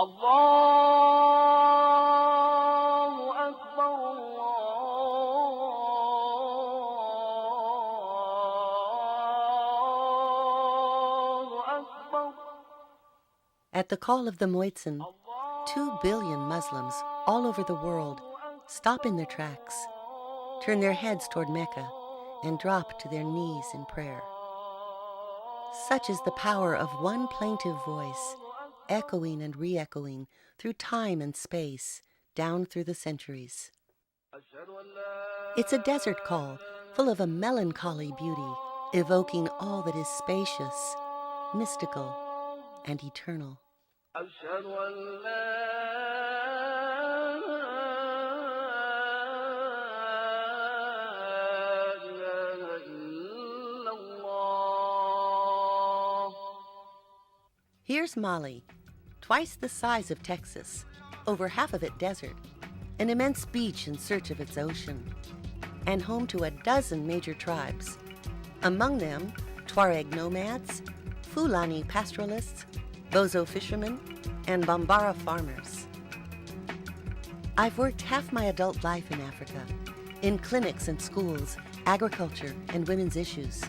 At the call of the Muezzin, 2 billion Muslims all over the world stop in their tracks, turn their heads toward Mecca, and drop to their knees in prayer. Such is the power of one plaintive voice, echoing and re-echoing through time and space, down through the centuries. It's a desert call full of a melancholy beauty, evoking all that is spacious, mystical, and eternal. Here's Mali, twice the size of Texas, over half of it desert, an immense beach in search of its ocean, and home to a dozen major tribes, among them Tuareg nomads, Fulani pastoralists, Bozo fishermen, and Bambara farmers. I've worked half my adult life in Africa, in clinics and schools, agriculture, and women's issues.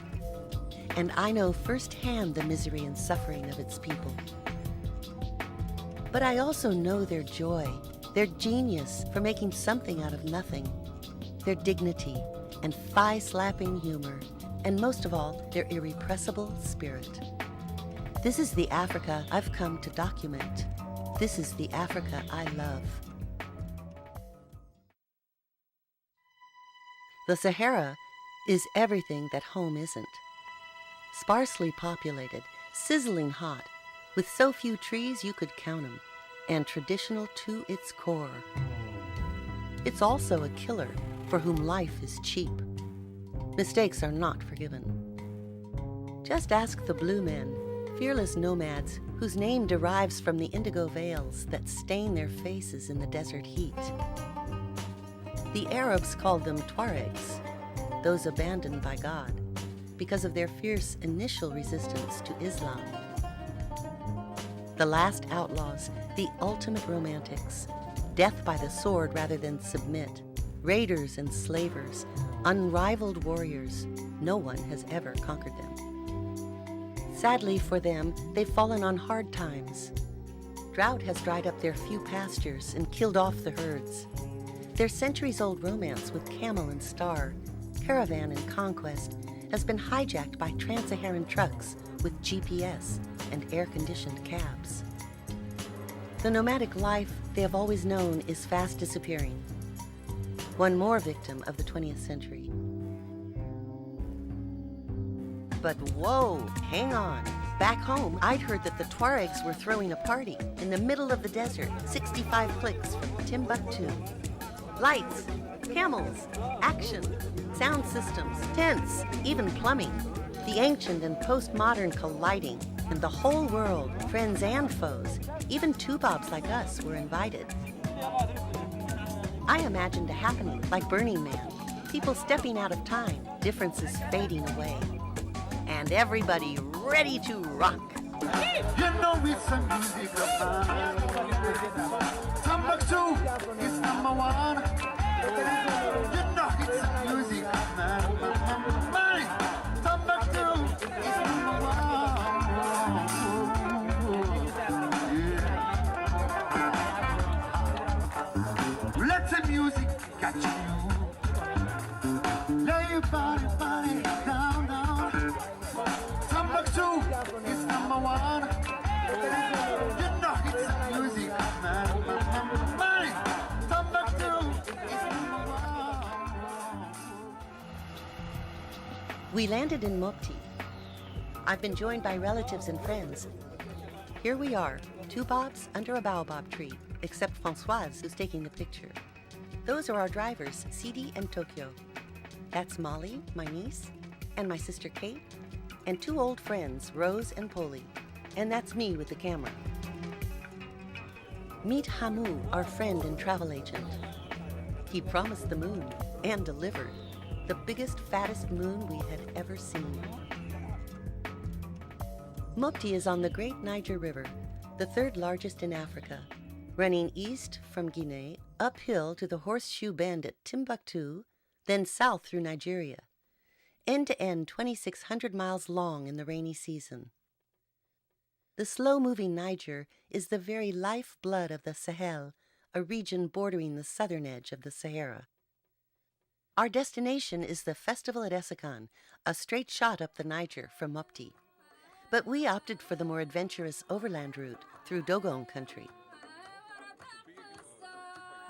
And I know firsthand the misery and suffering of its people. But I also know their joy, their genius for making something out of nothing, their dignity and thigh-slapping humor, and most of all, their irrepressible spirit. This is the Africa I've come to document. This is the Africa I love. The Sahara is everything that home isn't. Sparsely populated, sizzling hot, with so few trees you could count them, and traditional to its core. It's also a killer for whom life is cheap. Mistakes are not forgiven. Just ask the blue men, fearless nomads whose name derives from the indigo veils that stain their faces in the desert heat. The Arabs called them Tuaregs, those abandoned by God, because of their fierce initial resistance to Islam. The last outlaws, the ultimate romantics, death by the sword rather than submit, raiders and slavers, unrivaled warriors, no one has ever conquered them. Sadly for them, they've fallen on hard times. Drought has dried up their few pastures and killed off the herds. Their centuries-old romance with camel and star, caravan and conquest, has been hijacked by trans-Saharan trucks with GPS and air-conditioned cabs. The nomadic life they have always known is fast disappearing. One more victim of the 20th century. But whoa, hang on. Back home, I'd heard that the Tuaregs were throwing a party in the middle of the desert, 65 clicks from Timbuktu. Lights, camels, action, sound systems, tents, even plumbing. The ancient and postmodern colliding, and the whole world, friends and foes, even Toubabs like us were invited. I imagined a happening like Burning Man, people stepping out of time, differences fading away, and everybody ready to rock. You know it's a music of mine. Timbuktu is number one. You know it's a music of mine. Timbuktu is number one. Yeah. Let the music catch you. Lay your body down, down. Timbuktu is number one. You know it's a music of mine. Timbuktu is number one. We landed in Mopti. I've been joined by relatives and friends. Here we are, Toubabs under a baobab tree, except Françoise, who's taking the picture. Those are our drivers, Sidi and Tokyo. That's Molly, my niece, and my sister Kate, and 2 old friends, Rose and Polly. And that's me with the camera. Meet Hamu, our friend and travel agent. He promised the moon, and delivered. The biggest, fattest moon we had ever seen. Mopti is on the Great Niger River, the third largest in Africa, running east from Guinea, uphill to the horseshoe bend at Timbuktu, then south through Nigeria. End to end 2,600 miles long in the rainy season. The slow-moving Niger is the very lifeblood of the Sahel, a region bordering the southern edge of the Sahara. Our destination is the Festival Essakan, a straight shot up the Niger from Mopti. But we opted for the more adventurous overland route through Dogon country.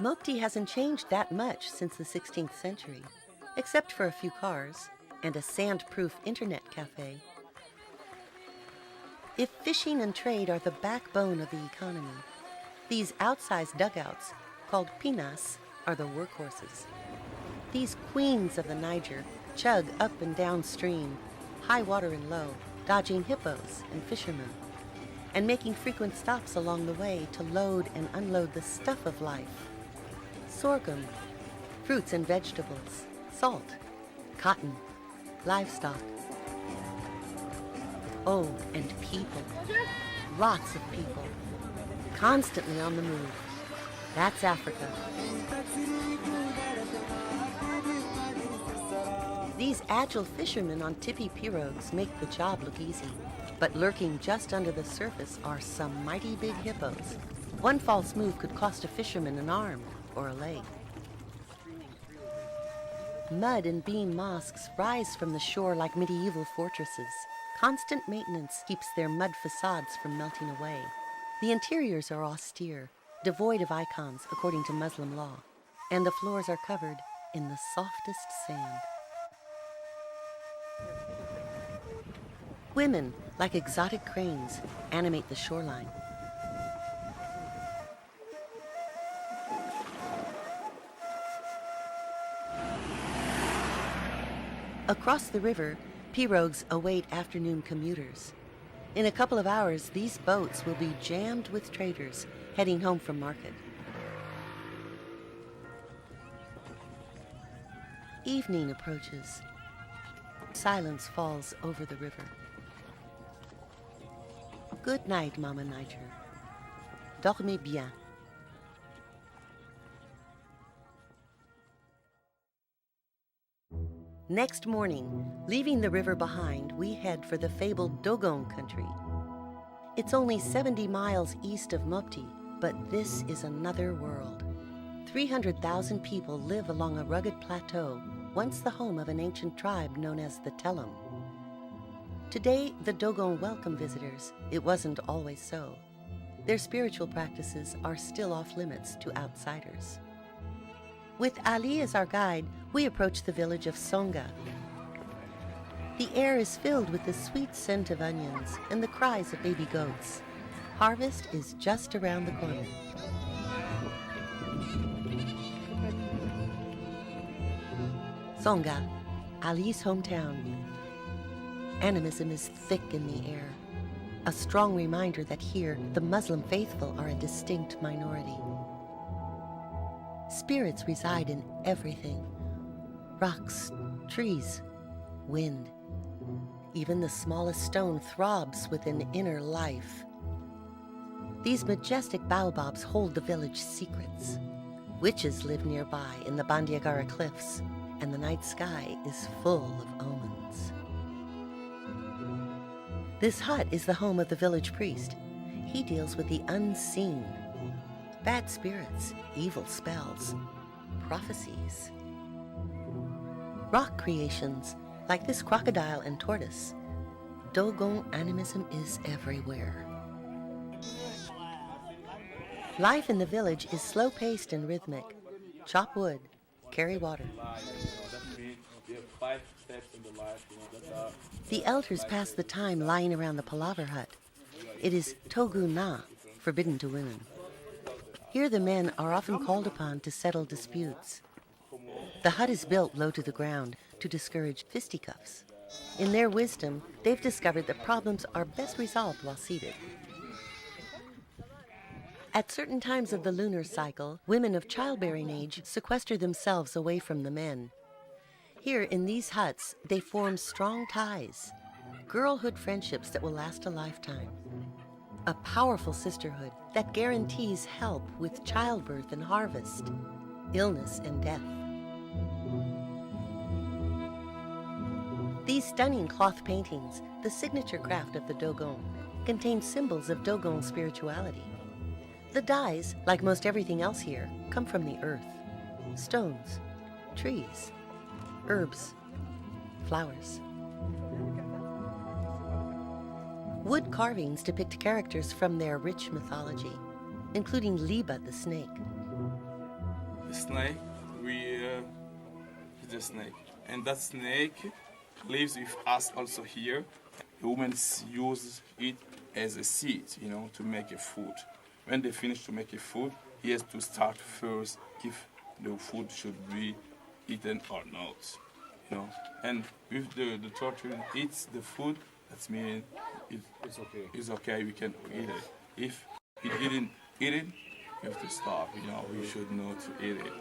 Mopti hasn't changed that much since the 16th century, except for a few cars and a sand-proof internet cafe. If fishing and trade are the backbone of the economy, these outsized dugouts, called pinas, are the workhorses. These queens of the Niger chug up and downstream, high water and low, dodging hippos and fishermen, and making frequent stops along the way to load and unload the stuff of life. Sorghum, fruits and vegetables, salt, cotton, livestock. Oh, and people. Lots of people. Constantly on the move. That's Africa. These agile fishermen on tippy pirogues make the job look easy. But lurking just under the surface are some mighty big hippos. One false move could cost a fisherman an arm or a leg. Mud and bean mosques rise from the shore like medieval fortresses. Constant maintenance keeps their mud facades from melting away. The interiors are austere, devoid of icons according to Muslim law, and the floors are covered in the softest sand. Women, like exotic cranes, animate the shoreline. Across the river, pirogues await afternoon commuters. In a couple of hours, these boats will be jammed with traders heading home from market. Evening approaches. Silence falls over the river. Good night, Mama Niger. Dormez bien. Next morning, leaving the river behind, we head for the fabled Dogon country. It's only 70 miles east of Mopti, but this is another world. 300,000 people live along a rugged plateau, once the home of an ancient tribe known as the Telam. Today, the Dogon welcome visitors. It wasn't always so. Their spiritual practices are still off limits to outsiders. With Ali as our guide, we approach the village of Songa. The air is filled with the sweet scent of onions and the cries of baby goats. Harvest is just around the corner. Songa, Ali's hometown. Animism is thick in the air, a strong reminder that here the Muslim faithful are a distinct minority. Spirits reside in everything. Rocks, trees, wind. Even the smallest stone throbs with an inner life. These majestic baobabs hold the village's secrets. Witches live nearby in the Bandiagara cliffs, and the night sky is full of omens. This hut is the home of the village priest. He deals with the unseen. Bad spirits, evil spells, prophecies. Rock creations, like this crocodile and tortoise. Dogon animism is everywhere. Life in the village is slow-paced and rhythmic. Chop wood, carry water. The elders pass the time lying around the palaver hut. It is togu na, forbidden to women. Here the men are often called upon to settle disputes. The hut is built low to the ground to discourage fisticuffs. In their wisdom, they've discovered that problems are best resolved while seated. At certain times of the lunar cycle, women of childbearing age sequester themselves away from the men. Here in these huts, they form strong ties, girlhood friendships that will last a lifetime. a powerful sisterhood that guarantees help with childbirth and harvest, illness and death. These stunning cloth paintings, the signature craft of the Dogon, contain symbols of Dogon spirituality. The dyes, like most everything else here, come from the earth. Stones, trees, herbs, flowers. Wood carvings depict characters from their rich mythology, including Liba the snake. The snake, is the snake. And that snake lives with us also here. Humans use it as a seed, to make a food. When they finish to make a food, he has to start first if the food should be eaten or not, And if the tortoise eats the food, that means it's okay. It's okay, we can eat it. If he didn't eat it, we have to stop, we should not eat it.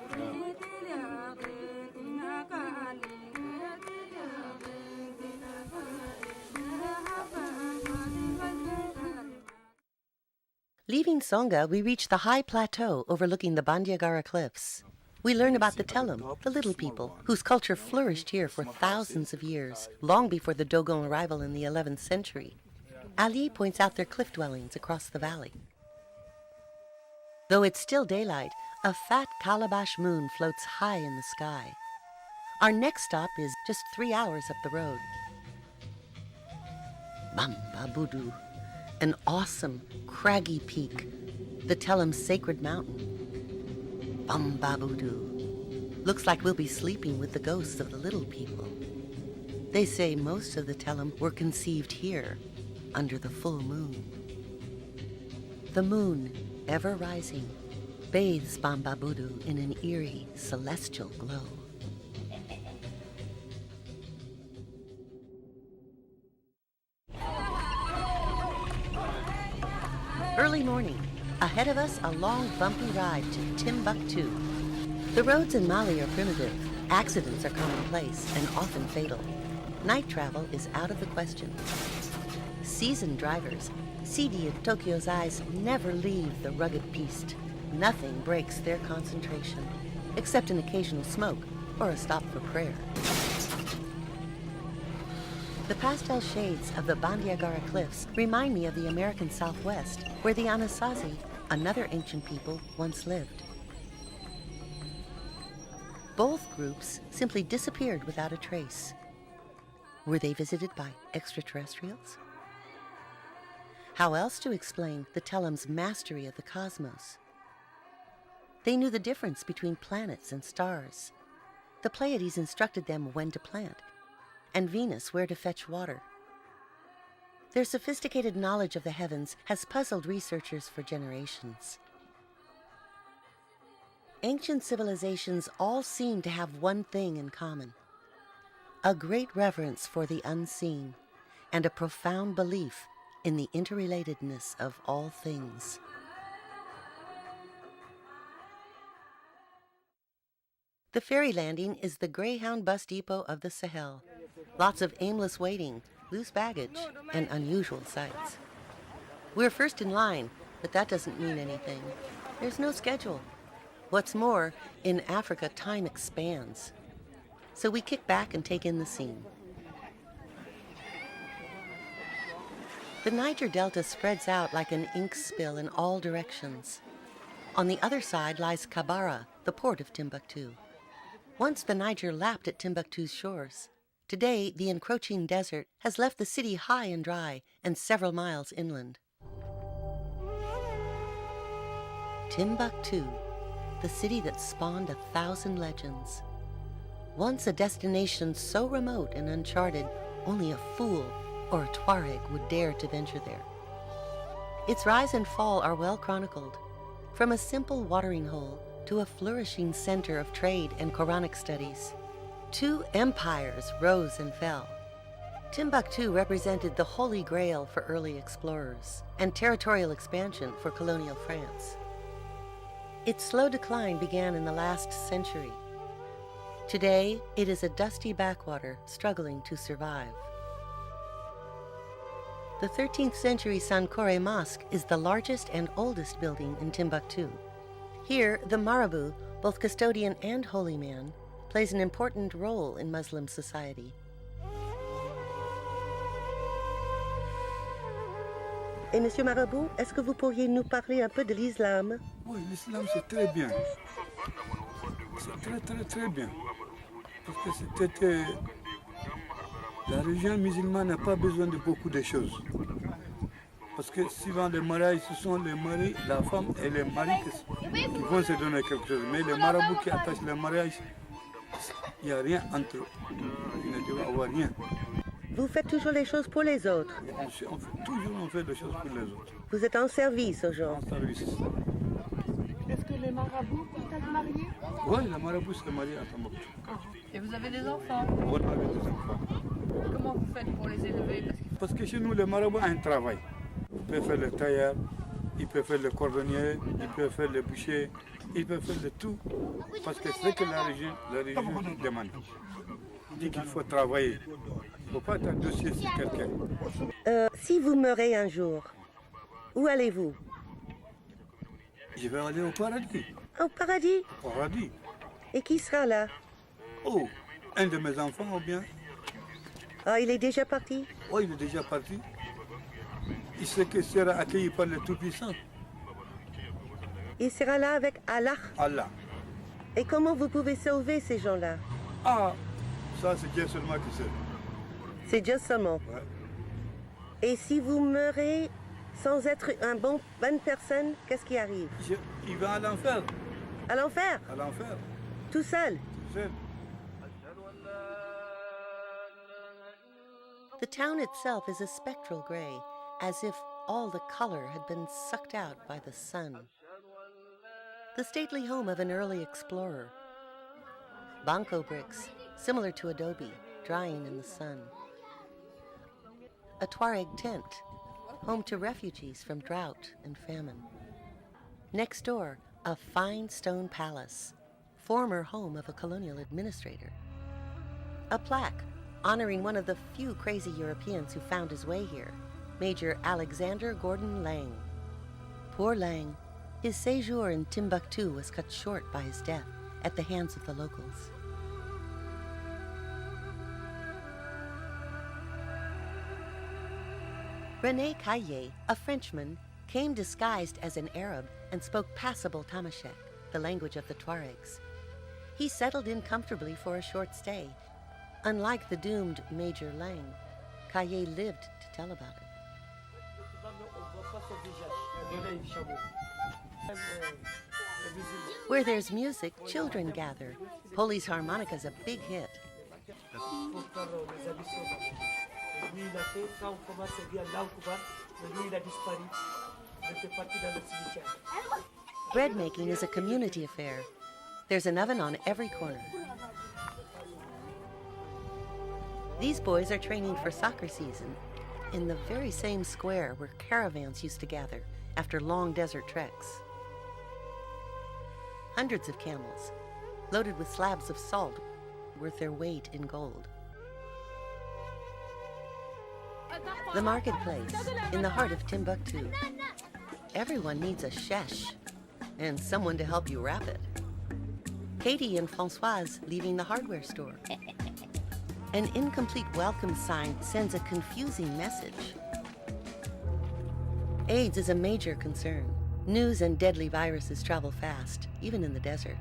Leaving Songa, we reach the high plateau overlooking the Bandiagara cliffs. We learn about the Telam, the little people, whose culture flourished here for thousands of years, long before the Dogon arrival in the 11th century. Ali points out their cliff dwellings across the valley. Though it's still daylight, a fat calabash moon floats high in the sky. Our next stop is just 3 hours up the road. Bambabudu, an awesome, craggy peak, the Telam's sacred mountain. Bambabudu. Looks like we'll be sleeping with the ghosts of the little people. They say most of the Telam were conceived here, under the full moon. The moon, ever rising, bathes Bambabudu in an eerie, celestial glow. Early morning. Ahead of us, a long, bumpy ride to Timbuktu. The roads in Mali are primitive. Accidents are commonplace and often fatal. Night travel is out of the question. Seasoned drivers, Sidi of Tokyo's eyes never leave the rugged piste. Nothing breaks their concentration, except an occasional smoke or a stop for prayer. The pastel shades of the Bandiagara cliffs remind me of the American Southwest, where the Anasazi, another ancient people, once lived. Both groups simply disappeared without a trace. Were they visited by extraterrestrials? How else to explain the Telam's mastery of the cosmos? They knew the difference between planets and stars. The Pleiades instructed them when to plant, and Venus where to fetch water. Their sophisticated knowledge of the heavens has puzzled researchers for generations. Ancient civilizations all seem to have one thing in common: a great reverence for the unseen and a profound belief in the interrelatedness of all things. The ferry landing is the Greyhound bus depot of the Sahel. Lots of aimless waiting, loose baggage, and unusual sights. We're first in line, but that doesn't mean anything. There's no schedule. What's more, in Africa, time expands. So we kick back and take in the scene. The Niger Delta spreads out like an ink spill in all directions. On the other side lies Kabara, the port of Timbuktu. Once the Niger lapped at Timbuktu's shores. Today, the encroaching desert has left the city high and dry and several miles inland. Timbuktu, the city that spawned 1,000 legends. Once a destination so remote and uncharted, only a fool or a Tuareg would dare to venture there. Its rise and fall are well chronicled, from a simple watering hole to a flourishing center of trade and Quranic studies. 2 empires rose and fell. Timbuktu represented the holy grail for early explorers and territorial expansion for colonial France. Its slow decline began in the last century. Today, it is a dusty backwater struggling to survive. The 13th century Sankore Mosque is the largest and oldest building in Timbuktu. Here, the marabout, both custodian and holy man, plays an important role in Muslim society. Et Monsieur Marabout, est-ce que vous pourriez nous parler un peu de l'islam? Oui, l'islam c'est très bien. C'est très bien. Parce que c'était... La religion musulmane n'a pas besoin de beaucoup de choses. Parce que suivant les mariages, ce sont les maris, la femme et les maris qui vont se donner quelque chose. Mais les marabouts qui attachent le mariage, il n'y a rien entre eux. Il ne doit y avoir rien. Vous faites toujours les choses pour les autres. On fait des choses pour les autres. Vous êtes en service aux gens. En service. Est-ce que les marabouts peuvent être mariés? Oui, les marabouts se marient à Timbuktu. Et vous avez des enfants? On a des enfants. Comment vous faites pour les élever? Parce que chez nous, les marabouts ont un travail. Ils peuvent faire le tailleur, ils peuvent faire le cordonnier, ils peuvent faire le boucher, ils peuvent faire de tout. Parce que c'est ce que la religion demande. Il dit qu'il faut travailler. Il ne faut pas être un dossier sur quelqu'un. Si vous meurez un jour, où allez-vous? Je vais aller au paradis. Au paradis? Au paradis. Et qui sera là? Oh, un de mes enfants ou bien? Ah, il est déjà parti? Oh, il est déjà parti. Il sait qu'il sera accueilli par le Tout-Puissant. Il sera là avec Allah. Allah. Et comment vous pouvez sauver ces gens-là? Ah, ça c'est Dieu seulement qui sait. C'est Dieu seulement. Ouais. Et si vous meurez sans être bonne personne, qu'est-ce qui arrive? Il va à l'enfer. À l'enfer? À l'enfer. Tout seul? Tout seul. The town itself is a spectral gray, as if all the color had been sucked out by the sun. The stately home of an early explorer. Banco bricks, similar to adobe, drying in the sun. A Tuareg tent, home to refugees from drought and famine. Next door, a fine stone palace, former home of a colonial administrator. A plaque honoring one of the few crazy Europeans who found his way here, Major Alexander Gordon Lang. Poor Lang, his séjour in Timbuktu was cut short by his death at the hands of the locals. René Caillé, a Frenchman, came disguised as an Arab and spoke passable Tamashek, the language of the Tuaregs. He settled in comfortably for a short stay. Unlike the doomed Major Lang, Caillé lived to tell about it. Where there's music, children gather. Poli's harmonica's a big hit. Bread making is a community affair. There's an oven on every corner. These boys are training for soccer season in the very same square where caravans used to gather after long desert treks. Hundreds of camels, loaded with slabs of salt worth their weight in gold. The marketplace in the heart of Timbuktu. Everyone needs a shesh and someone to help you wrap it. Katie and Françoise leaving the hardware store. An incomplete welcome sign sends a confusing message. AIDS is a major concern. News and deadly viruses travel fast, even in the desert.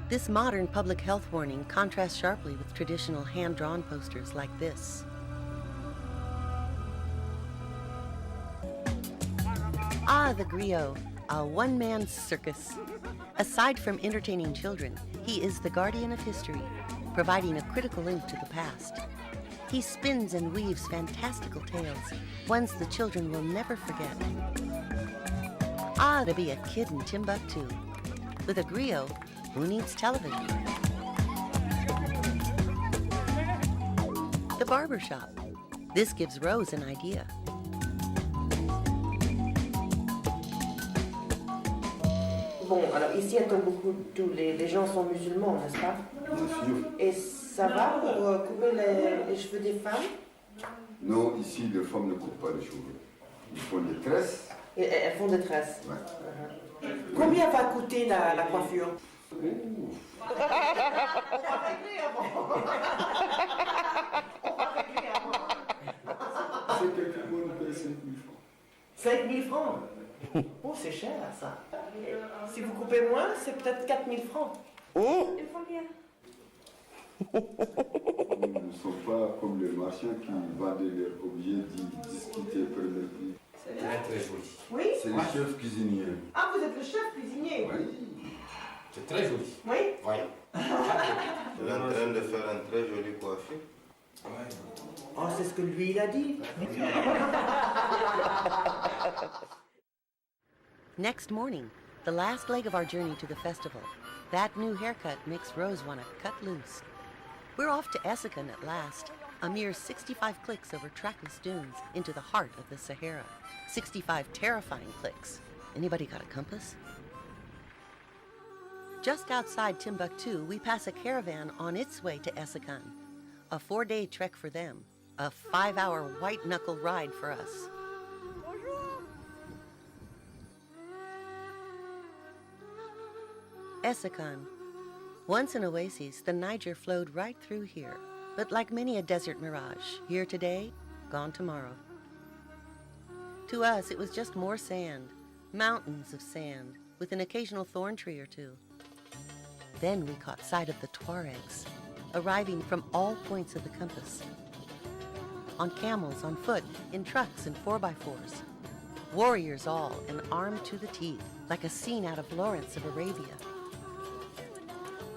This modern public health warning contrasts sharply with traditional hand-drawn posters like this. Ah, the griot, a one-man circus. Aside from entertaining children, he is the guardian of history, providing a critical link to the past. He spins and weaves fantastical tales, ones the children will never forget. Ah, to be a kid in Timbuktu. With a griot, who needs television? The barber shop. This gives Rose an idea. Bon, alors ici à Tombouctou, tous les gens sont musulmans, n'est-ce pas? Et ça va pour couper les cheveux des femmes? Non, ici, les femmes ne coupent pas les cheveux. Ils font des tresses. Et elles font des tresses. Ouais. Combien va coûter la coiffure? C'est quelquefois on paye 5 000 francs. 5 000 francs? Oh, c'est cher ça. Si vous coupez moins, c'est peut-être 4 000 francs. Nous ne sommes pas comme les marchands qui vendent leurs objets discutés par le prix. C'est très très joli. Oui? C'est le chef cuisinier. Ah, vous êtes le chef cuisinier? Oui. C'est très joli. Oui? Oui. Il est en train de faire une très jolie coiffure. Oh, c'est ce que lui, il a dit. Next morning, the last leg of our journey to the festival. That new haircut makes Rose want to cut loose. We're off to Essakan at last, a mere 65 clicks over trackless dunes into the heart of the Sahara. 65 terrifying clicks. Anybody got a compass? Just outside Timbuktu, we pass a caravan on its way to Essakan. A 4-day trek for them, a 5-hour white-knuckle ride for us. Essakan. Once an oasis, the Niger flowed right through here. But like many a desert mirage, here today, gone tomorrow. To us, it was just more sand, mountains of sand, with an occasional thorn tree or two. Then we caught sight of the Tuaregs, arriving from all points of the compass. On camels, on foot, in trucks and 4x4s. Warriors all, and armed to the teeth, like a scene out of Lawrence of Arabia.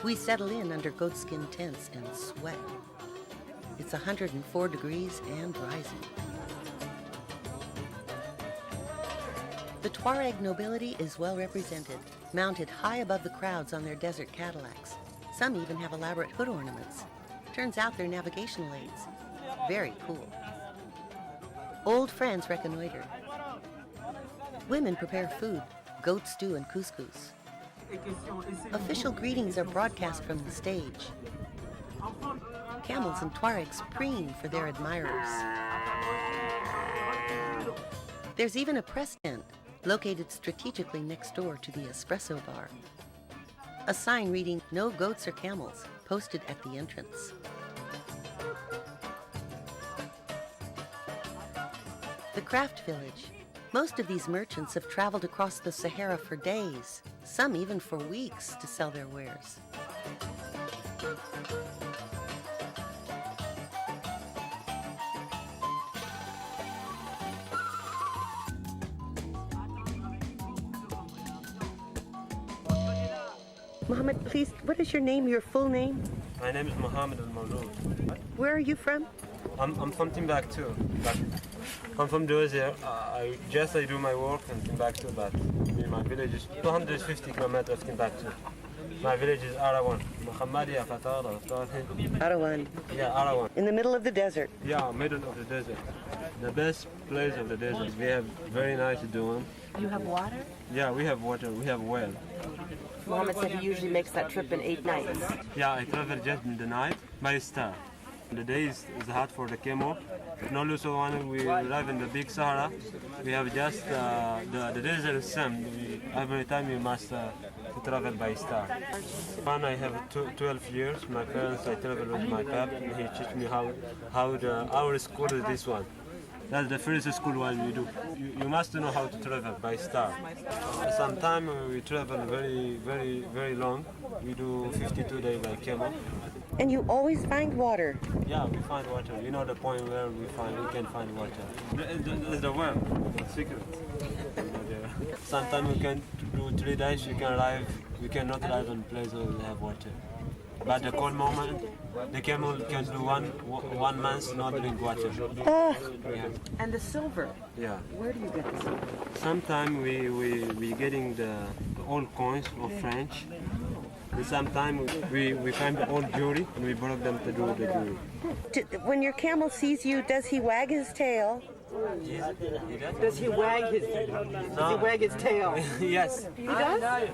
We settle in under goatskin tents and sweat. It's 104 degrees and rising. The Tuareg nobility is well represented, mounted high above the crowds on their desert Cadillacs. Some even have elaborate hood ornaments. Turns out they're navigational aids. Very cool. Old friends reconnoiter. Women prepare food, goat stew and couscous. Official greetings are broadcast from the stage. Camels and Tuaregs preen for their admirers. There's even a press tent located strategically next door to the espresso bar. A sign reading, "No goats or camels," posted at the entrance. The craft village. Most of these merchants have traveled across the Sahara for days, some even for weeks, to sell their wares. Mohammed, please, what is your name, your full name? My name is Mohammed Al-Mawloud. Where are you from? I'm from Timbuktu. But I'm from the desert. I do my work in Timbuktu, but my village is 250 kilometers of Timbuktu. My village is Arawan. Arawan. Yeah, Arawan. In the middle of the desert. Yeah, middle of the desert. The best place of the desert. We have very nice dune. You have water? Yeah, we have water. We have well. Mohammed said he usually makes that trip in 8 nights. Yeah, I travel just in the night by star. The day is hot for the camel. No also when we live in the big Sahara, we have just the desert sun. Every time we must travel by star. When I have 12 years, my parents, I travel with my pap, and he teach me how our school is this one. That's the first school one we do. You must know how to travel by star. Sometimes we travel very long. We do 52 days by camel. And you always find water. Yeah, we find water. You know the point where we can find water. That's the worm, the secret. Sometimes we can do 3 days. We cannot arrive in a place where we have water. But the cold moment, the camel can do one month not drink water. Ah. Yeah. And the silver? Yeah. Where do you get the silver? Sometimes we getting the old coins of French. And sometimes we find the old jewelry and we brought them to do the jewelry. When your camel sees you, does he wag his tail? Does he wag his tail? Yes. He does?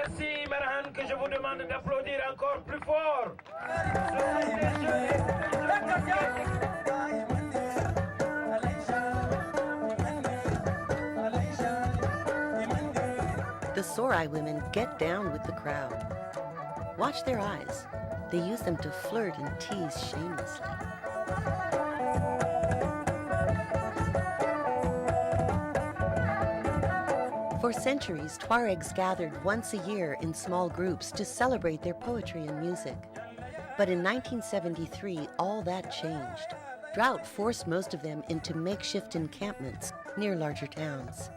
Merci, Marhan, que je vous demande d'applaudir encore plus fort. The Sorai women get down with the crowd. Watch their eyes. They use them to flirt and tease shamelessly. For centuries, Tuaregs gathered once a year in small groups to celebrate their poetry and music. But in 1973, all that changed. Drought forced most of them into makeshift encampments near larger towns.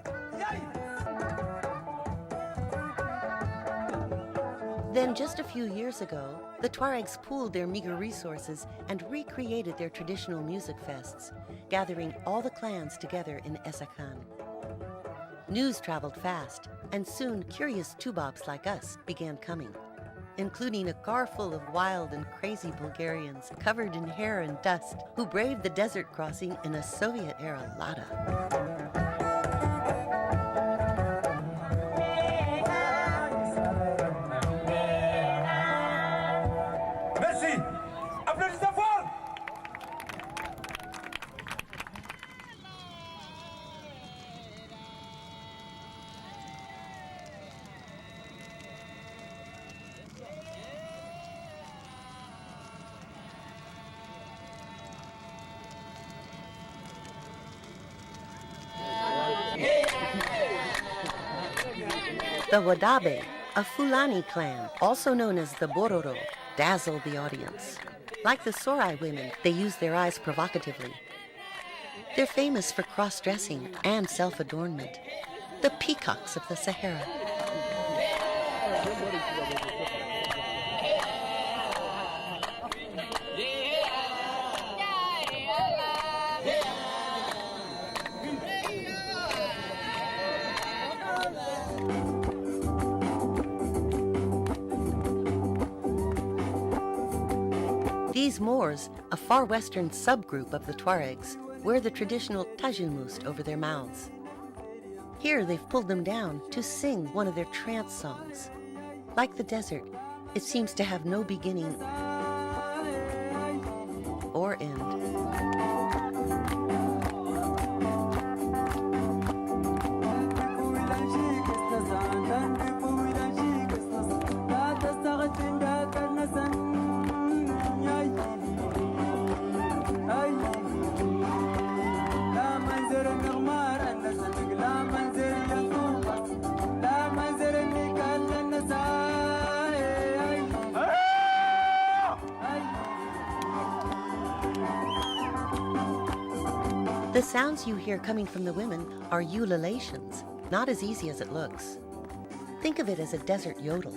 Then, just a few years ago, the Tuaregs pooled their meager resources and recreated their traditional music fests, gathering all the clans together in Essakan. News traveled fast, and soon curious Toubabs like us began coming, including a car full of wild and crazy Bulgarians covered in hair and dust who braved the desert crossing in a Soviet-era Lada. The Wadabe, a Fulani clan, also known as the Bororo, dazzle the audience. Like the Sorai women, they use their eyes provocatively. They're famous for cross-dressing and self-adornment, the peacocks of the Sahara. These Moors, a far western subgroup of the Tuaregs, wear the traditional tajilmust over their mouths. Here they've pulled them down to sing one of their trance songs. Like the desert, it seems to have no beginning or end. The sounds you hear coming from the women are ululations, not as easy as it looks. Think of it as a desert yodel.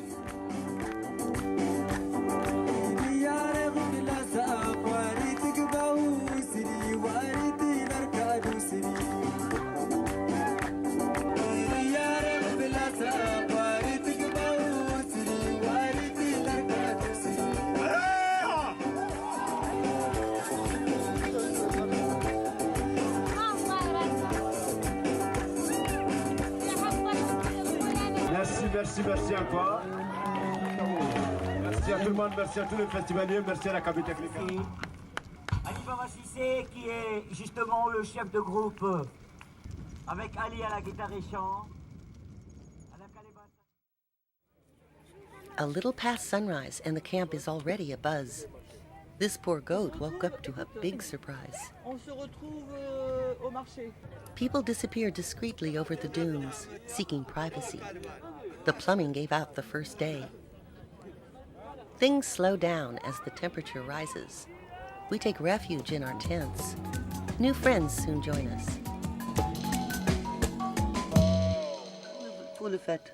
Merci encore. Merci à tout le monde, merci à tous les festivaliers, merci à la cabine technique. Ali Cissé qui est justement le chef de groupe, avec Ali à la guitare et chant. A little past sunrise and the camp is already abuzz. This poor goat woke up to a big surprise. On se retrouve au marché. People disappeared discreetly over the dunes, seeking privacy. The plumbing gave out the first day. Things slow down as the temperature rises. We take refuge in our tents. New friends soon join us. Pour le fête.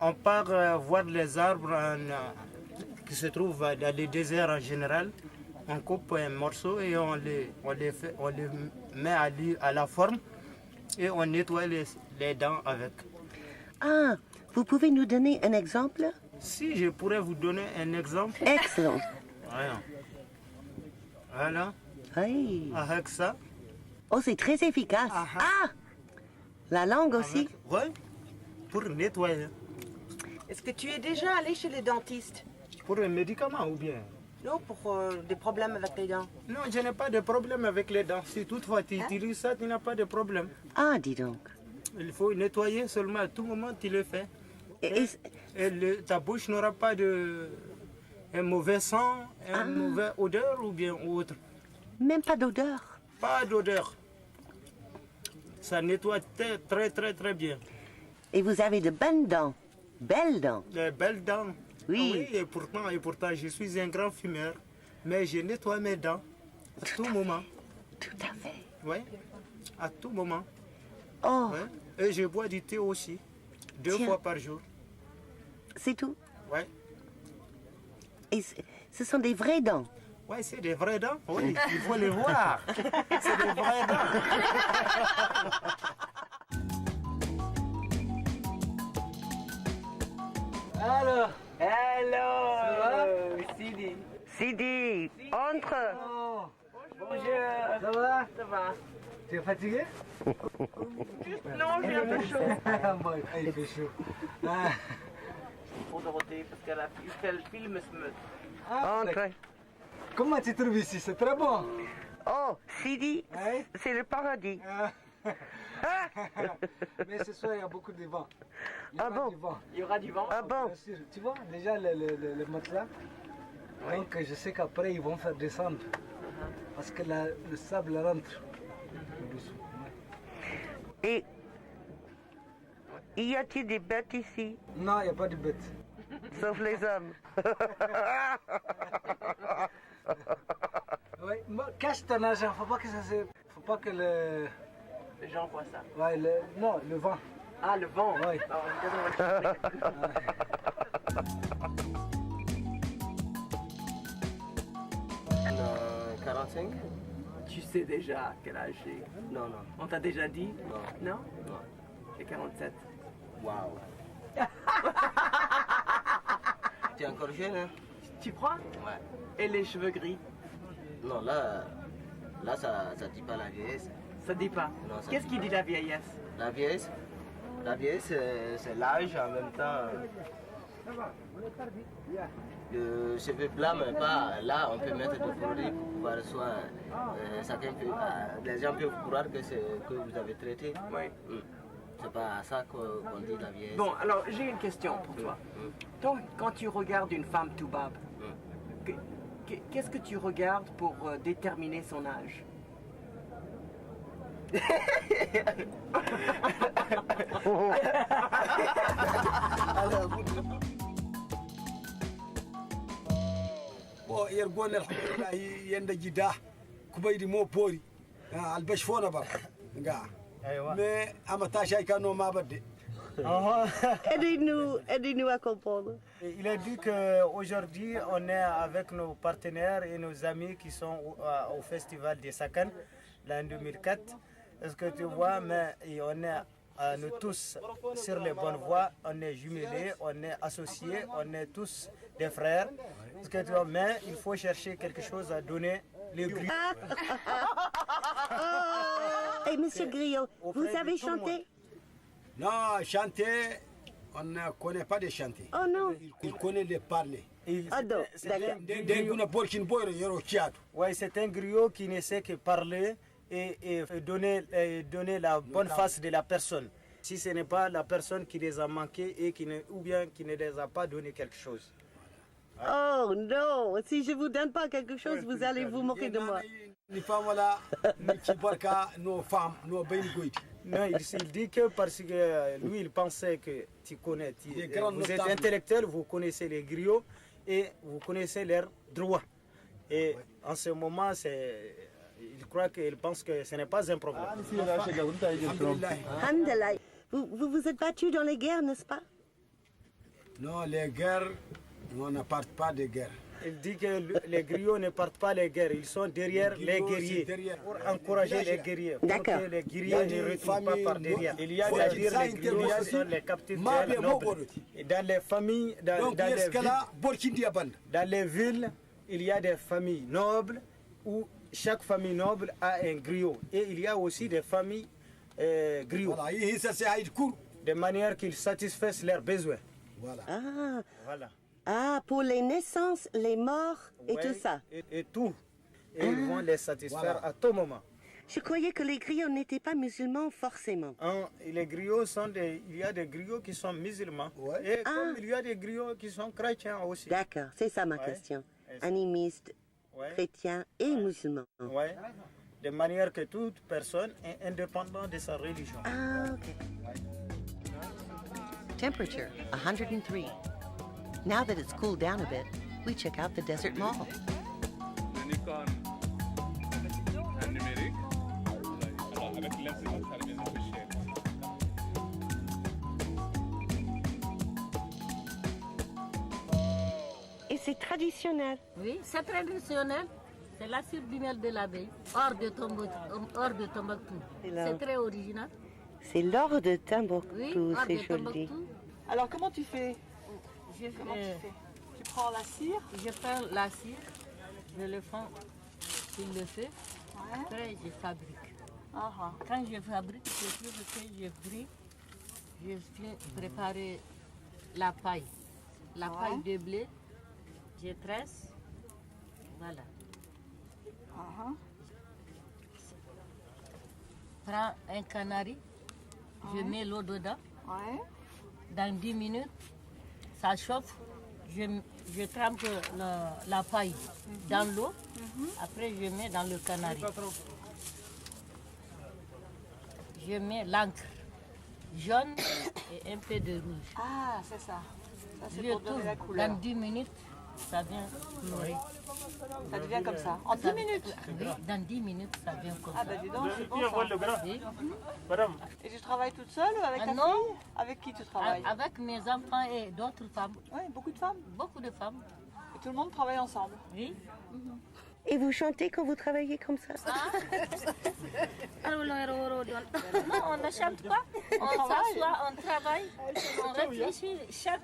On part voir les arbres qui se trouvent dans les déserts en général. On coupe un morceau et on les met à la forme et on nettoie les dents avec. Ah, vous pouvez nous donner un exemple? Si, je pourrais vous donner un exemple. Excellent. Voilà. Oui. Avec ça. Oh, c'est très efficace. Ah! La langue aussi? Oui, pour nettoyer. Est-ce que tu es déjà allé chez les dentistes? Pour un médicament ou bien? Non, pour des problèmes avec les dents. Non, je n'ai pas de problème avec les dents. Si toutefois tu utilises ça, tu n'as pas de problème. Ah, dis donc. Il faut nettoyer seulement à tout moment, tu le fais. Ta bouche n'aura pas un mauvais sang, une mauvaise odeur ou bien autre. Même pas d'odeur? Pas d'odeur. Ça nettoie très très très bien. Et vous avez de bonnes dents? Belles dents? Des belles dents. Oui. Oui, et pourtant, je suis un grand fumeur, mais je nettoie mes dents à tout moment. Tout à fait. Oui, à tout moment. Oh. Ouais. Et je bois du thé aussi, 2 fois par jour. C'est tout? Oui. Et ce sont des vraies dents? Oui, c'est des vraies dents. Oui, il faut les voir. C'est des vraies dents. Alors. Hello. Sidi. Sidi, entre. Oh. Bonjour. Ça va? Ça va. Tu es fatigué? Non, j'ai un peu chaud. Moi, il fait chaud. Pour Dorothée, parce qu'elle a fait le film Smut. Entre. Comment tu trouves ici? C'est très bon. Oh, Sidi, c'est le paradis. Mais ce soir, il y a beaucoup de vent. Il y aura du vent? Ah bon? Bien sûr. Tu vois, déjà le matelas. Oui. Donc je sais qu'après, ils vont faire descendre. Parce que le sable rentre. Et y a-t-il des bêtes ici? Non, il n'y a pas de bêtes. Sauf les hommes. Oui, cache ton argent, faut pas que les gens voient ça. Ouais, non, le vent. Ah, le vent. Oui. 45. Tu sais déjà quel âge j'ai? Non. On t'a déjà dit? Non. Non? J'ai 47. Waouh. Tu es encore jeune, hein? Tu crois? Ouais. Et les cheveux gris? Non, là ça dit pas la vieillesse. Ça dit pas? Qu'est-ce qui dit la vieillesse? La vieillesse, c'est l'âge en même temps. Le cheveu blanc, mais pas là, on peut mettre des produits pour pouvoir soin. Les gens peuvent croire que vous avez traité. Oui. C'est pas ça qu'on dit la vieillesse. Bon, alors j'ai une question pour toi. Donc, quand tu regardes une femme Toubab, qu'est-ce que tu regardes pour déterminer son âge? Bon, يرجون الحمد لله يندجدا كبيري مو بوري البشفونة بقى أيوة. mais أمتاشاي كانوا ما بدي. Aidez-nous à comprendre. Il a dit qu'aujourd'hui, on est avec nos partenaires et nos amis qui sont au Festival d'Essakan, l'an 2004. Est-ce que tu vois, mais on est nous tous sur les bonnes voies, on est jumelés, on est associés, on est tous des frères. Est-ce que tu vois, mais il faut chercher quelque chose à donner les griots. Et monsieur Griot, vous savez chanter? Non, chanter, on ne connaît pas de chanter. Oh non. Il connaît les parler. D'accord. Oui, c'est un griot qui ne sait que parler et donner la bonne face de la personne. Si ce n'est pas la personne qui les a manqués et ou bien qui ne les a pas donné quelque chose. Oh non, si je vous donne pas quelque chose, vous allez vous moquer de moi. Non, il dit que parce que lui, il pensait que tu connais, vous êtes intellectuel, vous connaissez les griots et vous connaissez leurs droits. Et en ce moment, il croit qu'il pense que ce n'est pas un problème. Alhamdulillah. Vous vous êtes battu dans les guerres, n'est-ce pas? Non, les guerres, on ne part pas de guerre. Il dit que les griots ne partent pas les guerres, ils sont derrière les guerriers pour encourager les guerriers. Pour que les guerriers ne retrouvent pas par derrière. Il y a c'est-à-dire les griots sont les captifs nobles. Et dans les familles, dans les villes, il y a des familles nobles où chaque famille noble a un griot. Et il y a aussi des familles griots. De manière qu'ils satisfassent leurs besoins. Voilà. Ah. Voilà. Ah, pour les naissances, les morts et Ouais, tout ça. Et tout. Et ils vont les satisfaire à tout moment. Je croyais que les griots n'étaient pas musulmans forcément. Les griots il y a des griots qui sont musulmans. Et comme il y a des griots qui sont chrétiens aussi. D'accord, c'est ça ma question. Animistes, chrétiens et musulmans. Oui, de manière que toute personne est indépendante de sa religion. Ah, ok. Temperature 103. Now that it's cooled down a bit, we check out the desert mall. Numérique. Alors, avec l'incident, ça devient un peu cher. Et c'est traditionnel. Oui, c'est traditionnel. C'est la cire du miel de l'abeille, hors de Tombouctou. C'est très original. C'est l'or de Timbuktu, Oui, c'est hors de joli. Tombouctou. Alors comment tu fais? Comment tu fais? Tu prends la cire? Je prends la cire, je le fais sur le feu, après je fabrique. Quand je fabrique, c'est sûr que je brille, je viens préparer la paille. La paille de blé, je tresse, voilà. Prends un canari, je mets l'eau dedans. Dans 10 minutes, ça chauffe. Je trempe la paille dans l'eau. Après, je mets dans le canari. Je mets l'encre jaune et un peu de rouge. Ah, c'est ça. Ça, c'est Je pour donner la tourne. couleur. Dans 10 minutes, ça vient colorer. Ça devient comme ça. En 10 minutes? Oui, dans 10 minutes, ça vient comme ça. Ah, bah dis donc, c'est bon ça. Oui. Et tu travailles toute seule ou avec ta Non. fille? Avec qui tu travailles? Avec mes enfants et d'autres femmes. Oui, beaucoup de femmes? Beaucoup de femmes. Et tout le monde travaille ensemble? Oui. Et vous chantez quand vous travaillez comme ça? Non, on ne chante pas. On s'assoit, on travaille, on réfléchit chaque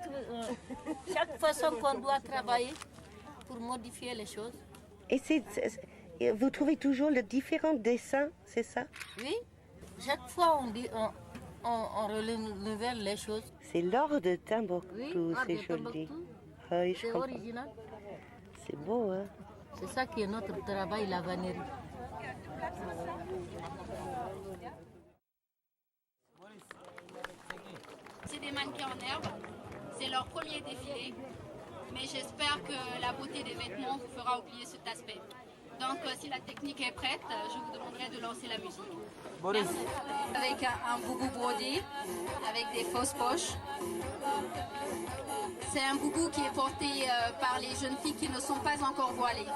façon qu'on doit travailler pour modifier les choses. Et vous trouvez toujours les différents dessins, c'est ça? Oui, chaque fois on renouvelle les choses. C'est l'or de Timbuktu, Oui, c'est hors de joli. Tombouctou. Ah oui, je C'est comprends. original. C'est beau, hein? C'est ça qui est notre travail, la vannerie. C'est des mannequins en herbe, c'est leur premier défilé, mais j'espère que la beauté des vêtements vous fera oublier cet aspect. Donc si la technique est prête, je vous demanderai de lancer la musique. Merci. Avec un boubou brodé, avec des fausses poches. C'est un boubou qui est porté par les jeunes filles qui ne sont pas encore voilées.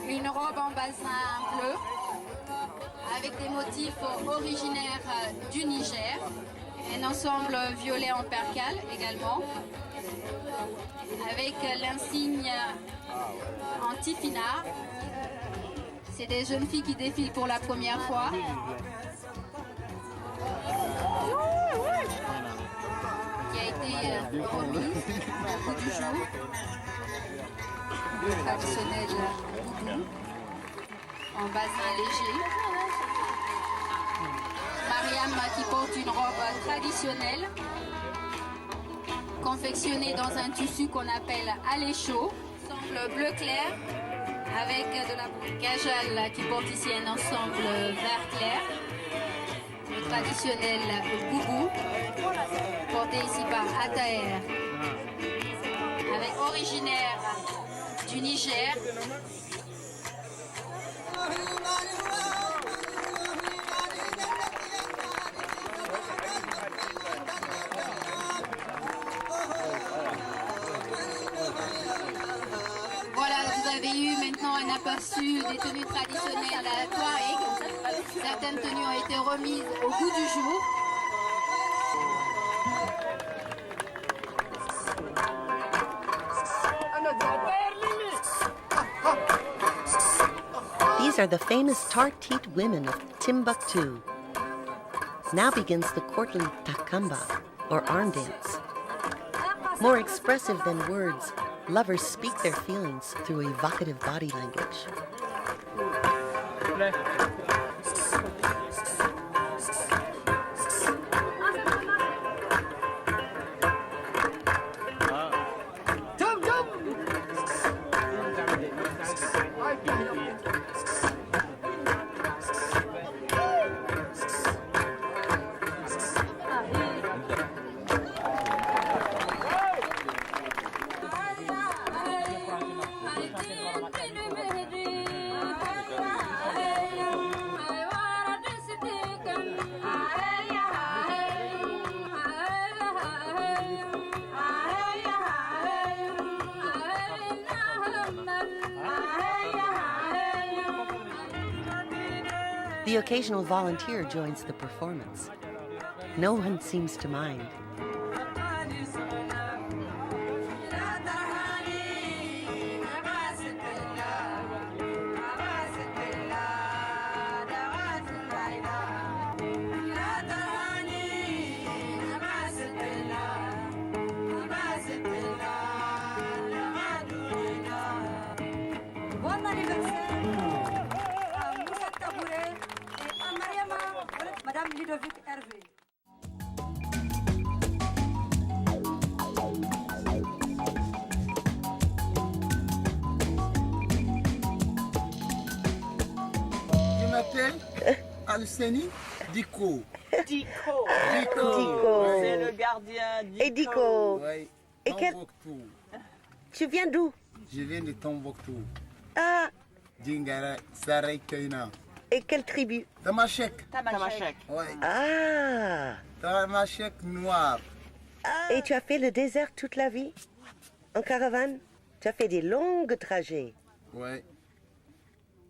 Une robe en bazin bleu, avec des motifs originaires du Niger. Un ensemble violet en percale également, avec l'insigne anti-finard. C'est des jeunes filles qui défilent pour la première fois. Qui a été remise au bout du jour. Le traditionnel boubou en bazin léger. Mariam qui porte une robe traditionnelle, confectionnée dans un tissu qu'on appelle alécho, ensemble bleu clair, avec de la Kajal qui porte ici un ensemble vert clair, le traditionnel boubou, porté ici par Ataer, avec originaire du Niger. Voilà, vous avez eu maintenant un aperçu des tenues traditionnelles Tuareg. Certaines tenues ont été remises au goût du jour. These are the famous Tartite women of Timbuktu. Now begins the courtly takamba, or arm dance. More expressive than words, lovers speak their feelings through evocative body language. The occasional volunteer joins the performance. No one seems to mind. Je m'appelle Alceni Diko. Dico. C'est le gardien Dico. Et Dico. Oui. Et quel... Tu viens d'où? Je viens de Tombouctou. Ah. Dingara Saray Kaina. Et quelle tribu? Tamashek. Tamashek. Oui. Ah. Tamashek noir. Et tu as fait le désert toute la vie? En caravane? Tu as fait des longs trajets? Oui.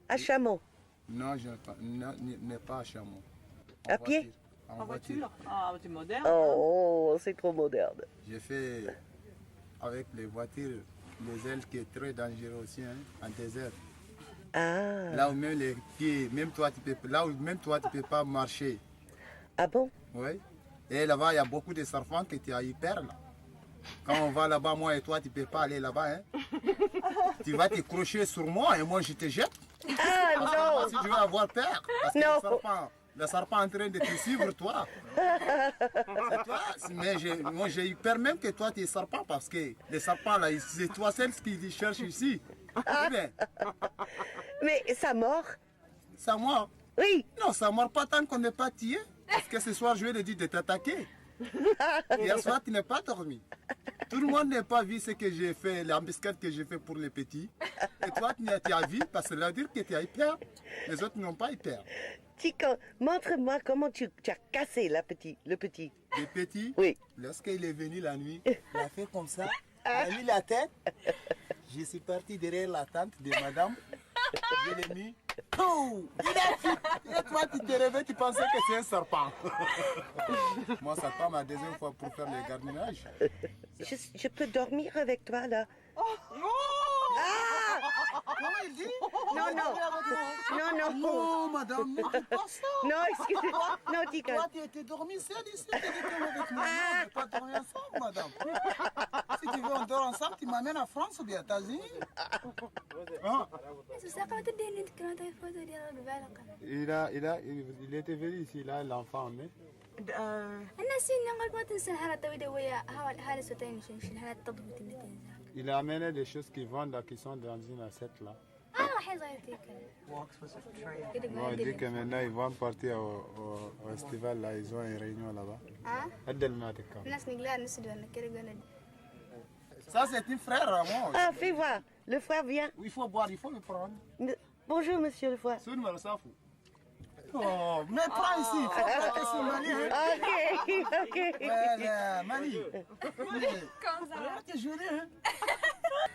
À chameau? Non, je n'ai pas à chameau. À pied? En voiture. Ah, c'est moderne. Oh, c'est trop moderne. J'ai fait avec les voitures, les ailes qui est très dangereux aussi, hein, en désert. Ah. Là où même les pieds, même toi tu peux pas marcher. Ah bon? Oui. Et là-bas, il y a beaucoup de serpents qui étaient hyper là. Quand on va là-bas, moi et toi, tu peux pas aller là-bas. Hein. Tu vas te crocher sur moi et moi je te jette. Ah parce que non! moi, si je vais avoir peur. Parce que non. le serpent est en train de te suivre, toi. C'est toi. Mais moi j'ai eu peur même que toi tu es serpent parce que les serpents là, c'est toi celle qui cherche ici. Ah. Mais ça mord? Ça mord? Oui. Non, ça mord pas tant qu'on n'est pas tué. Parce que ce soir, je vais te dire de t'attaquer. Hier soir, tu n'es pas dormi. Tout le monde n'a pas vu ce que j'ai fait, l'embuscade que j'ai fait pour les petits. Et toi, tu as vu, parce que ça veut dire que tu as eu peur. Les autres n'ont pas eu peur. Tico, montre-moi comment tu as cassé le petit. Le petit? Oui. Lorsqu'il est venu la nuit, il a fait comme ça, il a mis la tête. Je suis parti derrière la tente de madame. Je l'ai mis. Oh, et toi, tu te réveilles, tu pensais que c'est un serpent. Moi, ça tombe la deuxième fois pour faire le gardiennage. Je peux dormir avec toi là? Oh. Ah! Comment il dit? Non. Non, madame, ne dis pas ça. Non, excusez-moi. Non, Tico. Toi, tu étais dormi seul ici, tu étais avec moi. Non, on ne peut pas dormir ensemble, madame. Si tu veux, on dort ensemble, tu m'amènes en France ou bien aux États-Unis. Il était venu ici, il a l'enfant, mais... Il a amené des choses qui vendent, qui sont dans une assiette là. Bon, il dit que maintenant ils vont partir au festival là, ils ont une réunion là-bas. Ça c'est un frère à moi. Ah, fais voir. Le frère vient. Il faut boire, il faut le prendre. Bonjour, monsieur le frère. Oh, mais prends ici, faut pas que c'est Mali. Hein? Ok. Mali.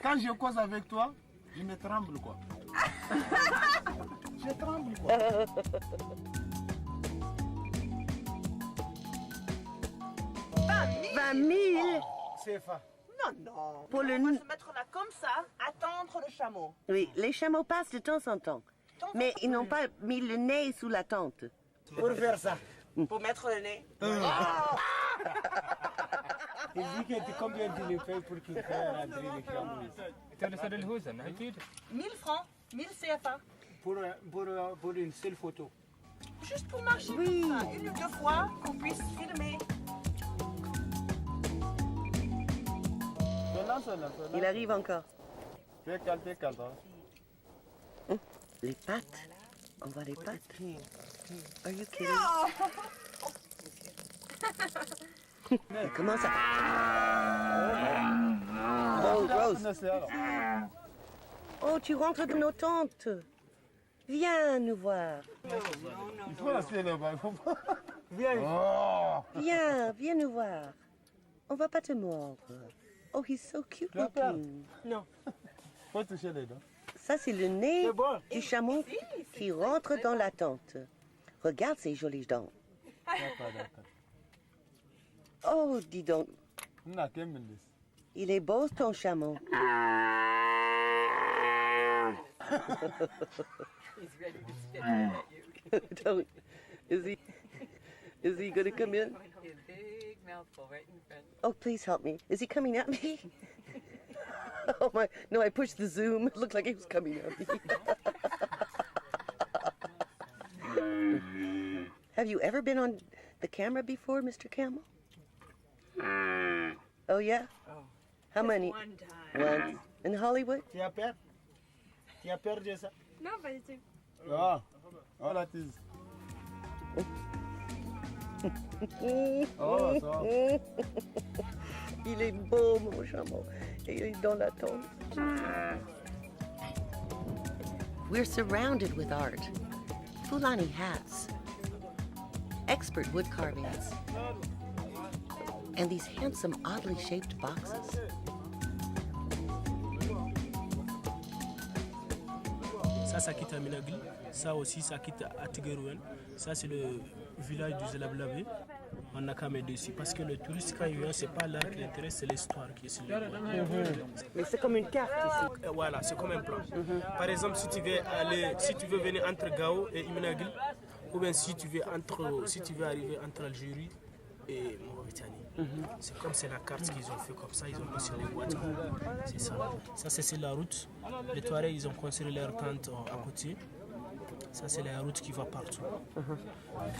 Quand je cause avec toi, je me tremble quoi. Je tremble quoi. 20 000 CFA. Non. Pour le... On va se mettre là comme ça, attendre le chameau. Oui, les chameaux passent de temps en temps. Mais ils n'ont pas mis le nez sous la tente. Pour faire ça. Pour mettre le nez. Il dit que combien tu les payes pour qu'il fasse rentrer les chameaux? 1000 francs, 1000 CFA. Pour une seule photo. Juste pour marcher comme ça, une ou deux fois, qu'on puisse filmer. Il arrive encore. Fais calme. Les pattes. On voit les pattes. Are you kidding? Il commence à... Oh, gross. Oh, tu rentres dans nos tentes. Viens nous voir. Il faut rester là-bas. Viens nous voir. On va pas te mordre. Oh, he's so cute looking. Non. Faut toucher les dents. Ça, c'est le nez du chameau qui rentre dans la tente. Regarde ces jolies dents. D'accord. Oh, dis donc. Il est beau ton chameau. He's ready to spit at you. Don't. Is he going to come in? His big mouthful right in front. Oh, please help me. Is he coming at me? Oh my, no, I pushed the zoom. It looked like he was coming at me. Have you ever been on the camera before, Mr. Camel? Oh, yeah? Oh. How many? One time. Once. In Hollywood? Tu as peur? Tu as peur de ça? Non, pas du tout. Ah, oh là, tu... Oh, ça. Il est beau, mon chameau. Et il est dans la tombe. We're surrounded with art. Fulani hats, expert wood carvings, and these handsome, oddly shaped boxes. Ça, ça quitte à Minagli. Ça aussi, ça quitte à Tigerouën. Ça, c'est le village du Zelablabé. On n'a qu'à mettre dessus. Parce que le touriste, quand il vient, c'est pas l'art qui l'intéresse, c'est l'histoire qui est sur le Mais c'est comme une carte ici. Voilà, c'est comme un plan. Par exemple, si tu veux venir entre Gao et Minagli, ou bien si tu veux arriver entre Algérie et Mauritanie. C'est comme c'est la carte qu'ils ont fait comme ça, ils ont mis sur les boîtes. C'est ça. Ça, c'est la route. Les Tuaregs, ils ont construit leur tente à côté. Ça, c'est la route qui va partout.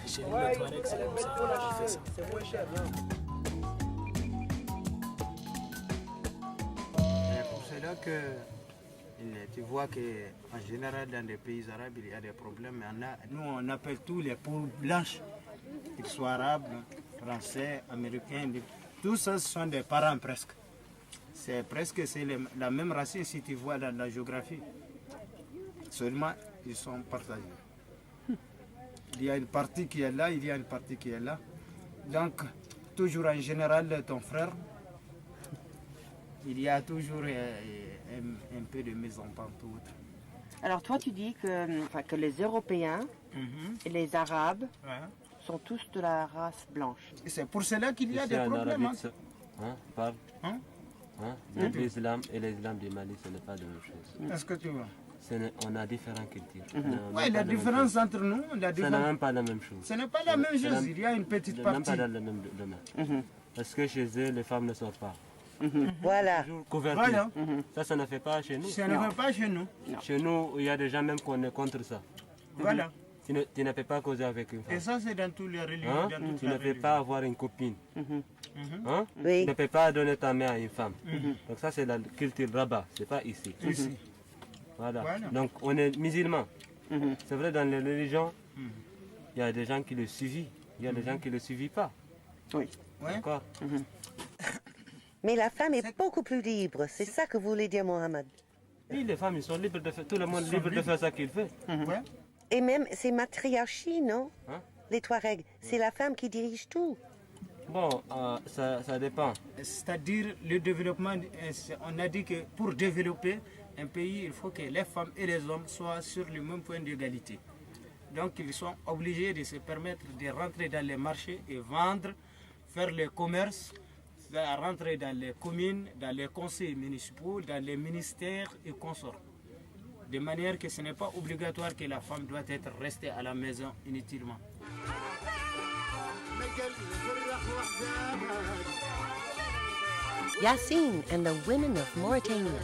Chez nous, les Tuaregs, c'est comme ça qu'on fait ça. C'est moins cher, non? C'est pour cela que tu vois qu'en général, dans les pays arabes, il y a des problèmes. Nous, on appelle tous les peaux blanches, qu'ils soient arabes, français, américains. Tout ça, ce sont des parents presque. C'est la même racine si tu vois dans la géographie. Seulement, ils sont partagés. Il y a une partie qui est là, il y a une partie qui est là. Donc, toujours en général, ton frère, il y a toujours un peu de mise en pente. Alors toi, tu dis que les Européens et les Arabes sont tous de la race blanche. C'est pour cela qu'il y a des problèmes. L'islam et l'islam du Mali, ce n'est pas la même chose. Est-ce que tu vois? On a différentes cultures. Oui, la différence entre nous, ce n'est même pas la même chose. Ce n'est pas la même chose, il y a une petite partie. Même pas dans le même domaine. Parce que chez eux, les femmes ne sortent pas. Voilà. Voilà. Ça ne fait pas chez nous. Ça ne fait pas chez nous. Chez nous, il y a des gens même qu'on est contre ça. Voilà. Tu ne peux pas causer avec une femme. Et ça, c'est dans tous les religions. Tu ne peux pas avoir une copine. Oui. Tu ne peux pas donner ta main à une femme. Donc ça, c'est la culture là-bas, ce n'est pas ici. Ici. Voilà. Donc on est musulmans. C'est vrai, dans les religions, il y a des gens qui le suivent, il y a des gens qui ne le suivent pas. Oui. D'accord. Mais la femme est beaucoup plus libre. C'est ça que voulait dire Mohamed. Oui, les femmes, ils sont libres de faire, tout le monde est libre de faire ça qu'il fait. Et même, c'est matriarchie, non? Les Tuaregs, c'est la femme qui dirige tout. Bon, ça dépend. C'est-à-dire, le développement, on a dit que pour développer un pays, il faut que les femmes et les hommes soient sur le même point d'égalité. Donc, ils sont obligés de se permettre de rentrer dans les marchés et vendre, faire le commerce, rentrer dans les communes, dans les conseils municipaux, dans les ministères et consorts. De manière que ce n'est pas obligatoire que la femme doit être restée à la maison inutilement. Yassine and the women of Mauritania.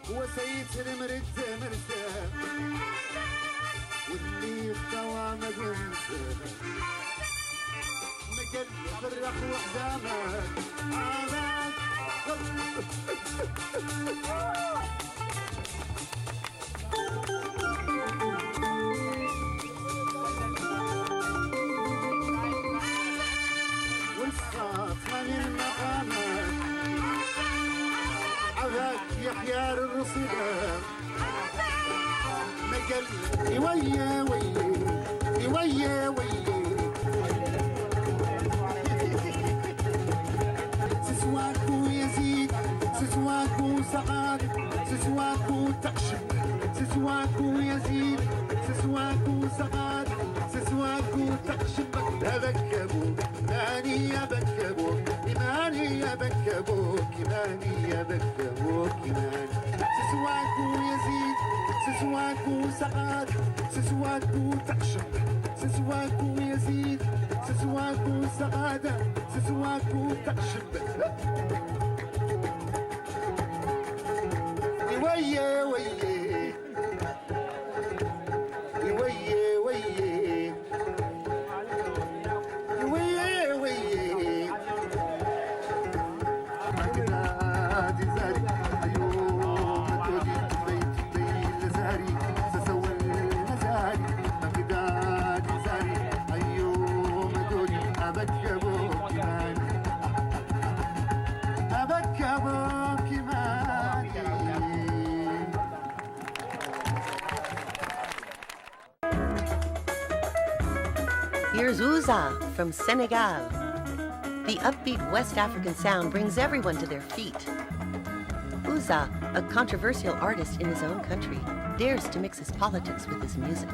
وسيد مرد مرسى واللي اختوى ما قنسى مقل فرخ وحدامك والصاف من المقامات يا خيار الرصيدة مقل ويا ويا ويا ويا سسواك سعادة سسواكو تقشب سسواكو يزيد سسواكو سعادة سسواكو تقشب أبكبو إيماني أبكبو إيماني أبكبو إيماني أبكبو إيماني سسواكو يزيد سسواكو سعادة سسواكو تقشب سسواكو يزيد سسواكو سعادة سسواكو تقشب ويه ويه ويه ويه ويه ويه مقداد زاري أيوم تودي بيت بيت زاري سسوى النزاري مقداد زاري أيوم تودي أبكبو كمان أبكبو كمان. Here's Ouza from Senegal. The upbeat West African sound brings everyone to their feet. Ouza, a controversial artist in his own country, dares to mix his politics with his music.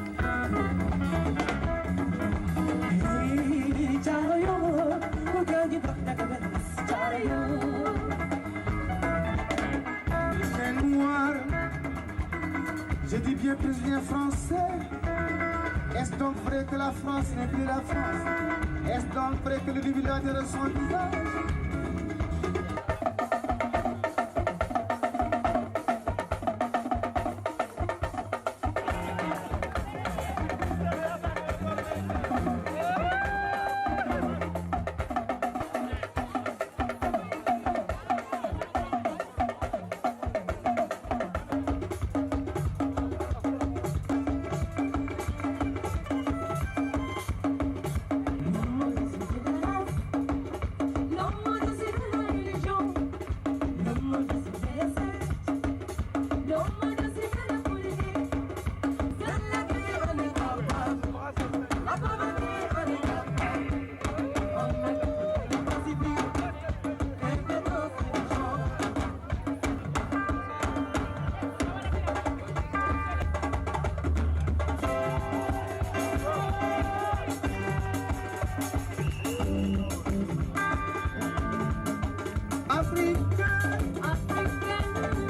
Je dis bien président français. Est-ce donc vrai que la France n'est plus la France? Est-ce donc vrai que le village de son visage?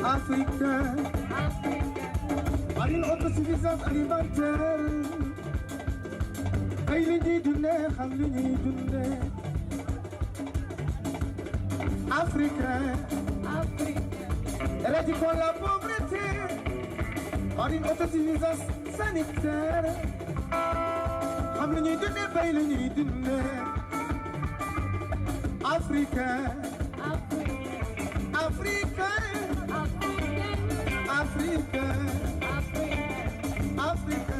Africain, par une autosuffisance alimentaire. Ay li ñuy dundee xam li ñuy dundee. Africain, éradiquons la pauvreté par une autosuffisance sanitaire. Xam li ñuy dundee bay li ñuy dundee. Africain, Africain. Africa, Africa,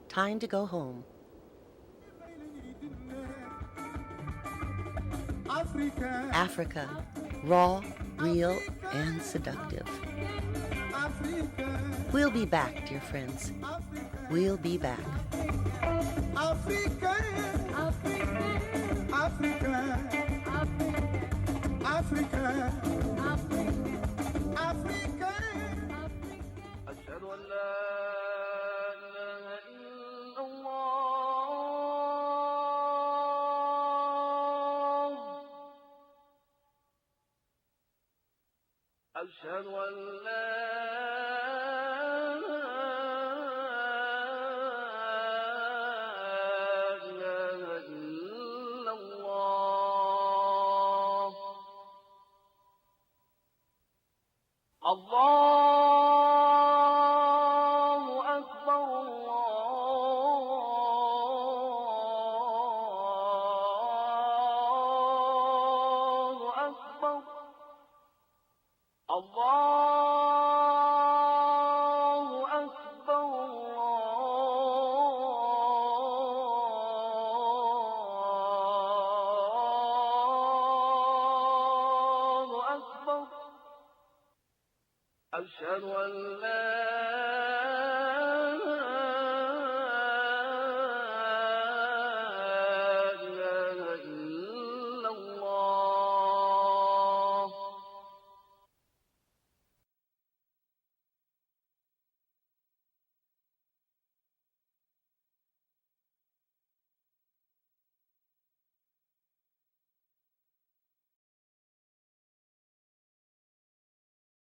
Time to go home. Africa, raw, real, and seductive. We'll be back, dear friends. We'll be back. Africa, Africa, Africa, Africa. أشهد أن لا أشهد أن لا